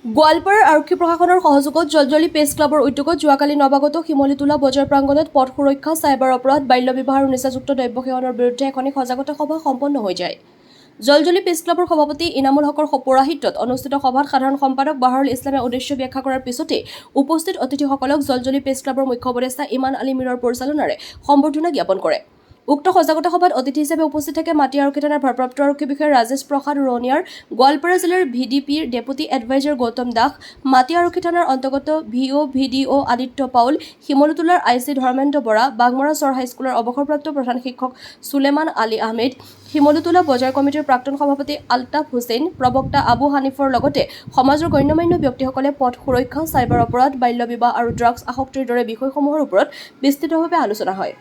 গোৱালপাৰাৰ আৰক্ষী প্ৰশাসনৰ সহযোগত জলজলি প্ৰেছ ক্লাবৰ উদ্যোগত যোৱাকালি নৱাগত শিমলীটোলা বজাৰ প্ৰাংগণত পথ সুৰক্ষা, চাইবাৰ অপৰাধ, বাল্য বিবাহ আৰু নিচাযুক্ত দ্ৰব্য সেৱনৰ বিৰুদ্ধে এখনি সজাগতা সভা সম্পন্ন হৈ যায়। জলজলি প্ৰেছ ক্লাবৰ সভাপতি ইনামুল হকৰ পৌৰাহিত্যত অনুষ্ঠিত সভাত সাধাৰণ সম্পাদক বাহাৰুল ইছলামে উদ্দেশ্য ব্যাখ্যা কৰাৰ পিছতে উপস্থিত অতিথিসকলক জলজলি প্ৰেছ ক্লাবৰ মুখ্য উপদেষ্টা ইমান আলী মীৰৰ পৰিচালনাৰে সম্বৰ্ধনা জ্ঞাপন কৰে। উক্ত সজাগতা সভাত অতিথি হিচাপে উপস্থিত থাকে মাটি আৰক্ষী থানাৰ ভাৰপ্ৰাপ্ত আৰক্ষী বিষয়া ৰাজেশ প্ৰসাদ ৰনিয়াৰ, গোৱালপাৰা জিলাৰ VDPৰ ডেপুটি এডভাইজাৰ গৌতম দাস, মাটি আৰক্ষী থানাৰ অন্তৰ্গত VO আদিত্য পাউল, শিমলুটোলাৰ IC ধৰ্মেন্দ্ৰ বৰা, বাগমৰা চৰ হাইস্কুলৰ অৱসৰপ্ৰাপ্ত প্ৰধান শিক্ষক সুলেমান আলী আহমেদ, শিমলুটোলা বজাৰ কমিটিৰ প্ৰাক্তন সভাপতি আলতাফ হুছেইন, প্ৰবক্তা আবু হানিফৰ লগতে সমাজৰ গণ্যমান্য ব্যক্তিসকলে পথ সুৰক্ষা, চাইবাৰ অপৰাধ, বাল্য বিবাহ আৰু ড্ৰাগছ আসক্তিৰ দৰে বিষয়সমূহৰ ওপৰত বিস্তৃতভাৱে আলোচনা হয়।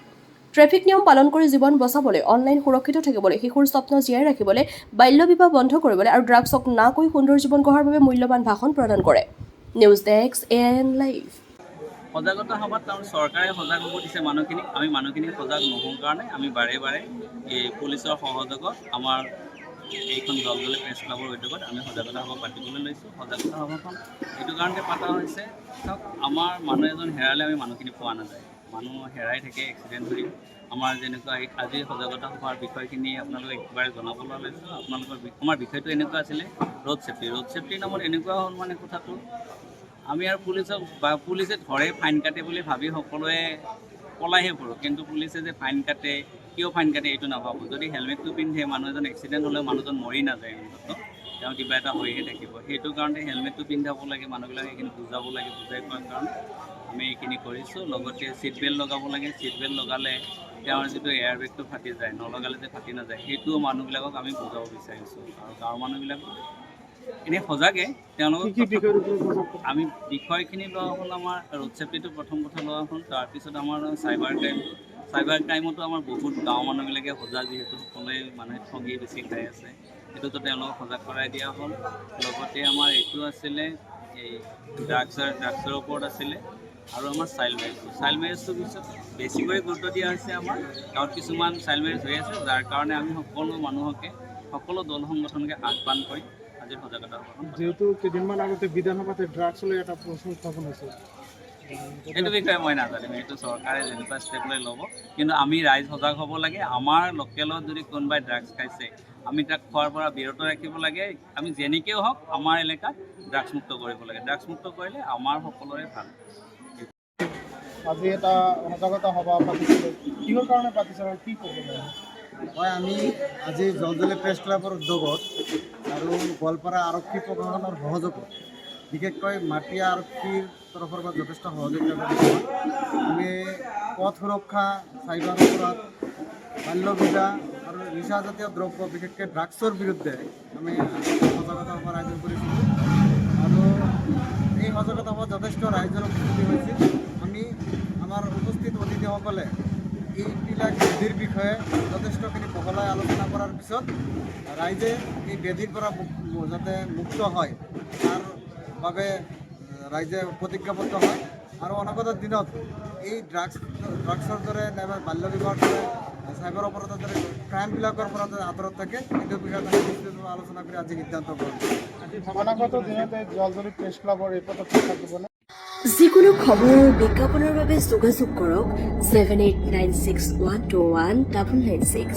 ট্ৰেফিক নিয়ম পালন কৰি জীৱন বচাবলৈ, অনলাইন সুৰক্ষিত থাকিবলৈ, শিশুৰ স্বপ্ন জীয়াই ৰাখিবলৈ, বাল্য বিবাহ বন্ধ কৰিবলৈ আৰু ড্ৰাগছক না কৈ সুন্দৰ জীৱন গঢ়াৰ বাবে মূল্যৱান ভাষণ প্ৰদান কৰে। News desk AIN live. সজাগতা সভাত চৰকাৰে সজাগ হ'ব দিছে মানুহখিনিক, আমি মানুহখিনি সজাগ নহওঁ কাৰণে আমি বাৰে বাৰে এই পুলিচৰ সহযোগত আমাৰ এইখন জলজলি প্ৰেছ ক্লাবৰ উদ্যোগত আমি সজাগতা সভা পাতিবলৈ লৈছোঁ। সজাগতা সভাখন এইটো কাৰণতে পতা হৈছে, চাওক আমাৰ মানুহ এজন হেৰালে আমি মানুহখিনি পোৱা নাযায়, মানুহ হেৰাই থাকে এক্সিডেণ্ট হৈ। আমাৰ যেনেকুৱা আজি সজাগতা সভাৰ বিষয়খিনি আপোনালোকে একেবাৰে জনাবলৈ লৈছোঁ। আমাৰ বিষয়টো এনেকুৱা আছিলে ৰোড ছেফটি নামত এনেকুৱা হ'ল মানে কথাটো আমি আৰু পুলিচক বা পুলিচে ধৰে ফাইন কাটে বুলি ভাবি সকলোৱে পলাইহে পৰোঁ, কিন্তু পুলিচে যে ফাইন কাটে, কিয় ফাইন কাটে এইটো নাভাবোঁ। যদি হেলমেটটো পিন্ধে মানুহ এজন এক্সিডেণ্ট হ'লেও মানুহজন মৰি নাযায়, অন্ততঃ তেওঁ কিবা এটা হৈহে থাকিব। সেইটো কাৰণে হেলমেটটো পিন্ধাব লাগে, মানুহবিলাকে সেইখিনি বুজাব লাগে, বুজাই পোৱাৰ কাৰণে আমি এইখিনি কৰিছোঁ। লগতে ছিট বেল্ট লগাব লাগে, ছিট বেল্ট লগালে তেওঁৰ যিটো এয়াৰবেগটো ফাটি যায়, নলগালে যে ফাটি নাযায়, সেইটোও মানুহবিলাকক আমি বুজাব বিচাৰিছোঁ। আৰু গাঁৱৰ মানুহবিলাক এনেই সজাগে, তেওঁলোকক আমি বিষয়খিনি লোৱা হ'ল। আমাৰ ৰোড ছেফটিটো প্ৰথম কথা লোৱা হ'ল, তাৰপিছত আমাৰ চাইবাৰ ক্ৰাইমতো আমাৰ বহুত গাঁৱৰ মানুহবিলাকে সজাগ, যিহেতু সকলোৱে মানুহে ঠগি বেছি খাই আছে, সেইটোতো তেওঁলোকক সজাগ কৰাই দিয়া হ'ল। লগতে আমাৰ এইটো আছিলে এই ড্ৰাগছৰ ওপৰত আছিলে, আৰু আমাৰ চাইল্ড মেৰেজটোৰ পিছত বেছিকৈ গুৰুত্ব দিয়া হৈছে। আমাৰ গাঁৱত কিছুমান চাইল্ড মেৰেজ হৈ আছে, যাৰ কাৰণে আমি সকলো মানুহকে, সকলো দল সংগঠনকে আহ্বান কৰি আজিৰ সজাগতা সভাখন। যেহেতু কেইদিনমান আগতে বিধানসভাতে ড্ৰাগছ লৈ এটা প্ৰশ্ন উত্থাপন হৈছে, সেইটো বিষয়ে মই নাজানিম, এইটো চৰকাৰে যেনেকুৱা ষ্টেপ লৈ ল'ব, কিন্তু আমি ৰাইজ সজাগ হ'ব লাগে। আমাৰ লোকেলত যদি কোনোবাই ড্ৰাগছ খাইছে, আমি তাক খোৱাৰ পৰা বিৰত ৰাখিব লাগে। আমি যেনেকৈও হওক আমাৰ এলেকাত ড্ৰাগছমুক্ত কৰিব লাগে। ড্ৰাগছমুক্ত কৰিলে আমাৰ সকলোৰে ভাল। আজি এটা সজাগতা সভা পাতিছিলে, কিহৰ কাৰণে পাতিছে আৰু কি ক'ব লাগে? হয়, আমি আজি জলজলি প্ৰেছ ক্লাবৰ উদ্যোগত আৰু গোৱালপাৰা আৰক্ষী প্ৰশাসনৰ সহযোগত, বিশেষকৈ মাটি আৰক্ষীৰ তৰফৰ পৰা যথেষ্ট সহযোগিতা কৰিছোঁ। আমি পথ সুৰক্ষা, চাইবাৰ অপৰাধ, বাল্য বিবাহ আৰু নিচাজাতীয় দ্ৰব্য, বিশেষকৈ ড্ৰাগছৰ বিৰুদ্ধে আমি সজাগতা সভাৰ আয়োজন কৰিছিলোঁ। আৰু এই সজাগতা সভাত যথেষ্ট ৰাইজৰ উপস্থিতি হৈছিল। আমি আমাৰ উপস্থিত অতিথিসকলে এইবিলাক ব্যাধিৰ বিষয়ে যথেষ্টখিনি বহলাই আলোচনা কৰাৰ পিছত ৰাইজে এই ব্যাধিৰ পৰা যাতে মুক্ত হয় তাৰ বাবে ৰাইজে প্ৰতিজ্ঞাবদ্ধ হয়। আৰু অনাগত দিনত এই ড্ৰাগছৰ দৰে নাইবা বাল্য বিবাহৰ দৰে, চাইবাৰ অপৰাধৰ দৰে ক্ৰাইমবিলাকৰ পৰা আঁতৰত থাকে, এইটো বিষয়ত আমি বিস্তৃতভাৱে আলোচনা কৰি আজি সিদ্ধান্ত গ্ৰহণ কৰিছোঁ। অনাগত দিনতে জলজলি প্ৰেছ ক্লাবৰ এই পদক্ষেপ থাকিবনে? যিকোনো খবৰ আৰু বিজ্ঞাপনৰ বাবে যোগাযোগ কৰক 7896121996।